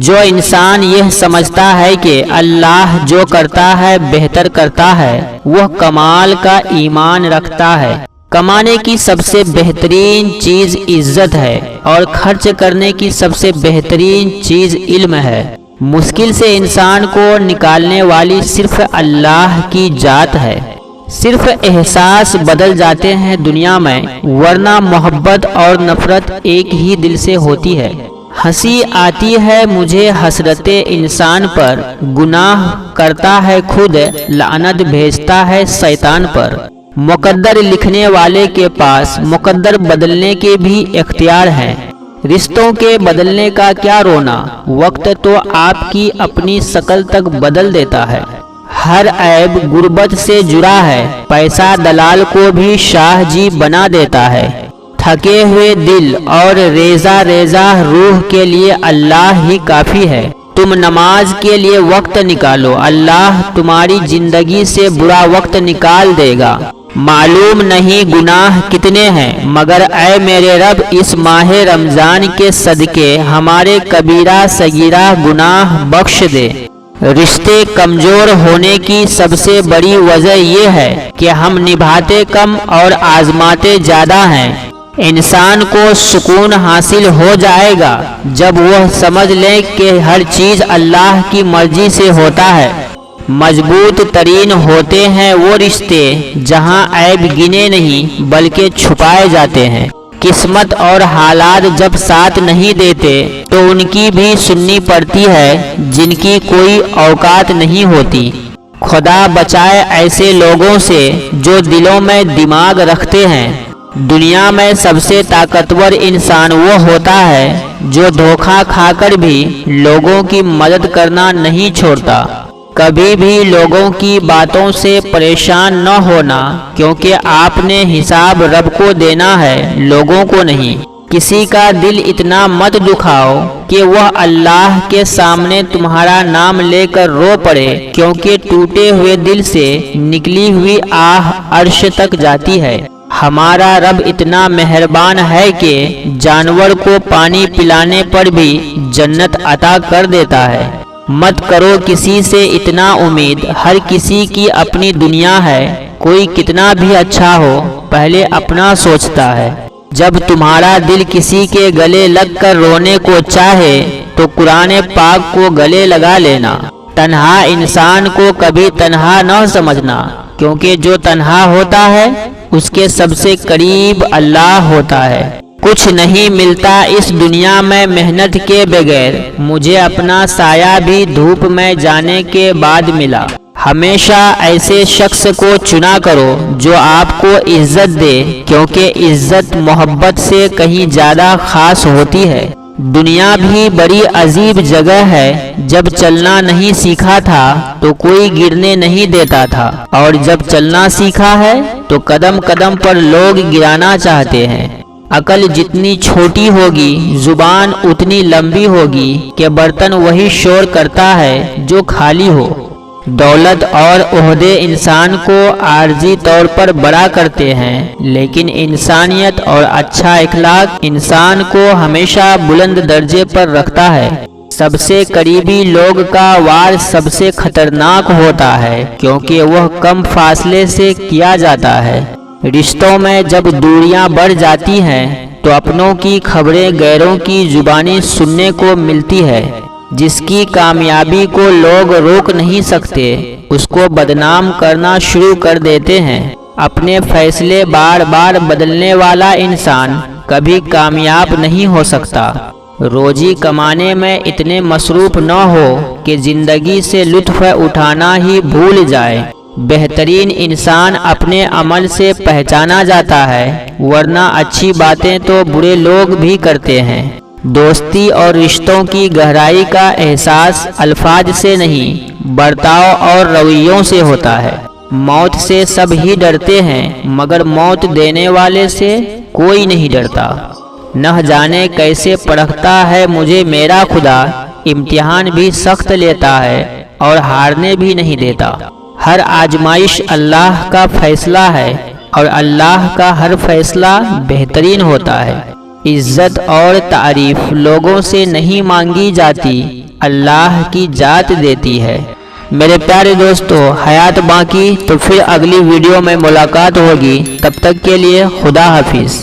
جو انسان یہ سمجھتا ہے کہ اللہ جو کرتا ہے بہتر کرتا ہے، وہ کمال کا ایمان رکھتا ہے۔ کمانے کی سب سے بہترین چیز عزت ہے اور خرچ کرنے کی سب سے بہترین چیز علم ہے۔ مشکل سے انسان کو نکالنے والی صرف اللہ کی ذات ہے۔ صرف احساس بدل جاتے ہیں دنیا میں، ورنہ محبت اور نفرت ایک ہی دل سے ہوتی ہے۔ ہنسی آتی ہے مجھے حسرت انسان پر، گناہ کرتا ہے خود، لعنت بھیجتا ہے شیطان پر۔ مقدر لکھنے والے کے پاس مقدر بدلنے کے بھی اختیار ہیں۔ رشتوں کے بدلنے کا کیا رونا، وقت تو آپ کی اپنی شکل تک بدل دیتا ہے۔ ہر عیب غربت سے جڑا ہے، پیسہ دلال کو بھی شاہ جی بنا دیتا ہے۔ تھکے ہوئے دل اور ریزہ ریزہ روح کے لیے اللہ ہی کافی ہے۔ تم نماز کے لیے وقت نکالو، اللہ تمہاری زندگی سے برا وقت نکال دے گا۔ معلوم نہیں گناہ کتنے ہیں، مگر اے میرے رب اس ماہ رمضان کے صدقے ہمارے کبیرہ صغیرہ گناہ بخش دے۔ رشتے کمزور ہونے کی سب سے بڑی وجہ یہ ہے کہ ہم نبھاتے کم اور آزماتے زیادہ ہیں۔ انسان کو سکون حاصل ہو جائے گا جب وہ سمجھ لے کہ ہر چیز اللہ کی مرضی سے ہوتا ہے۔ مضبوط ترین ہوتے ہیں وہ رشتے جہاں عیب گنے نہیں بلکہ چھپائے جاتے ہیں۔ قسمت اور حالات جب ساتھ نہیں دیتے تو ان کی بھی سننی پڑتی ہے جن کی کوئی اوقات نہیں ہوتی۔ خدا بچائے ایسے لوگوں سے جو دلوں میں دماغ رکھتے ہیں۔ دنیا میں سب سے طاقتور انسان وہ ہوتا ہے جو دھوکہ کھا کر بھی لوگوں کی مدد کرنا نہیں چھوڑتا۔ کبھی بھی لوگوں کی باتوں سے پریشان نہ ہونا، کیونکہ آپ نے حساب رب کو دینا ہے، لوگوں کو نہیں۔ کسی کا دل اتنا مت دکھاؤ کہ وہ اللہ کے سامنے تمہارا نام لے کر رو پڑے، کیونکہ ٹوٹے ہوئے دل سے نکلی ہوئی آہ عرش تک جاتی ہے۔ ہمارا رب اتنا مہربان ہے کہ جانور کو پانی پلانے پر بھی جنت عطا کر دیتا ہے۔ مت کرو کسی سے اتنا امید، ہر کسی کی اپنی دنیا ہے۔ کوئی کتنا بھی اچھا ہو پہلے اپنا سوچتا ہے۔ جب تمہارا دل کسی کے گلے لگ کر رونے کو چاہے تو قرآن پاک کو گلے لگا لینا۔ تنہا انسان کو کبھی تنہا نہ سمجھنا، کیونکہ جو تنہا ہوتا ہے اس کے سب سے قریب اللہ ہوتا ہے۔ کچھ نہیں ملتا اس دنیا میں محنت کے بغیر، مجھے اپنا سایہ بھی دھوپ میں جانے کے بعد ملا۔ ہمیشہ ایسے شخص کو چنا کرو جو آپ کو عزت دے، کیونکہ عزت محبت سے کہیں زیادہ خاص ہوتی ہے۔ دنیا بھی بڑی عجیب جگہ ہے، جب چلنا نہیں سیکھا تھا تو کوئی گرنے نہیں دیتا تھا، اور جب چلنا سیکھا ہے تو قدم قدم پر لوگ گرانا چاہتے ہیں۔ عقل جتنی چھوٹی ہوگی زبان اتنی لمبی ہوگی کہ برتن وہی شور کرتا ہے جو خالی ہو۔ دولت اور عہدے انسان کو عارضی طور پر بڑا کرتے ہیں، لیکن انسانیت اور اچھا اخلاق انسان کو ہمیشہ بلند درجے پر رکھتا ہے۔ سب سے قریبی لوگ کا وار سب سے خطرناک ہوتا ہے، کیونکہ وہ کم فاصلے سے کیا جاتا ہے۔ رشتوں میں جب دوریاں بڑھ جاتی ہیں تو اپنوں کی خبریں غیروں کی زبانی سننے کو ملتی ہے۔ جس کی کامیابی کو لوگ روک نہیں سکتے اس کو بدنام کرنا شروع کر دیتے ہیں۔ اپنے فیصلے بار بار بدلنے والا انسان کبھی کامیاب نہیں ہو سکتا۔ روزی کمانے میں اتنے مصروف نہ ہو کہ زندگی سے لطف اٹھانا ہی بھول جائے۔ بہترین انسان اپنے عمل سے پہچانا جاتا ہے، ورنہ اچھی باتیں تو برے لوگ بھی کرتے ہیں۔ دوستی اور رشتوں کی گہرائی کا احساس الفاظ سے نہیں، برتاؤ اور رویوں سے ہوتا ہے۔ موت سے سب ہی ڈرتے ہیں، مگر موت دینے والے سے کوئی نہیں ڈرتا۔ نہ جانے کیسے پرکھتا ہے مجھے میرا خدا، امتحان بھی سخت لیتا ہے اور ہارنے بھی نہیں دیتا۔ ہر آزمائش اللہ کا فیصلہ ہے اور اللہ کا ہر فیصلہ بہترین ہوتا ہے۔ عزت اور تعریف لوگوں سے نہیں مانگی جاتی، اللہ کی ذات دیتی ہے۔ میرے پیارے دوستو، حیات باقی تو پھر اگلی ویڈیو میں ملاقات ہوگی، تب تک کے لیے خدا حافظ۔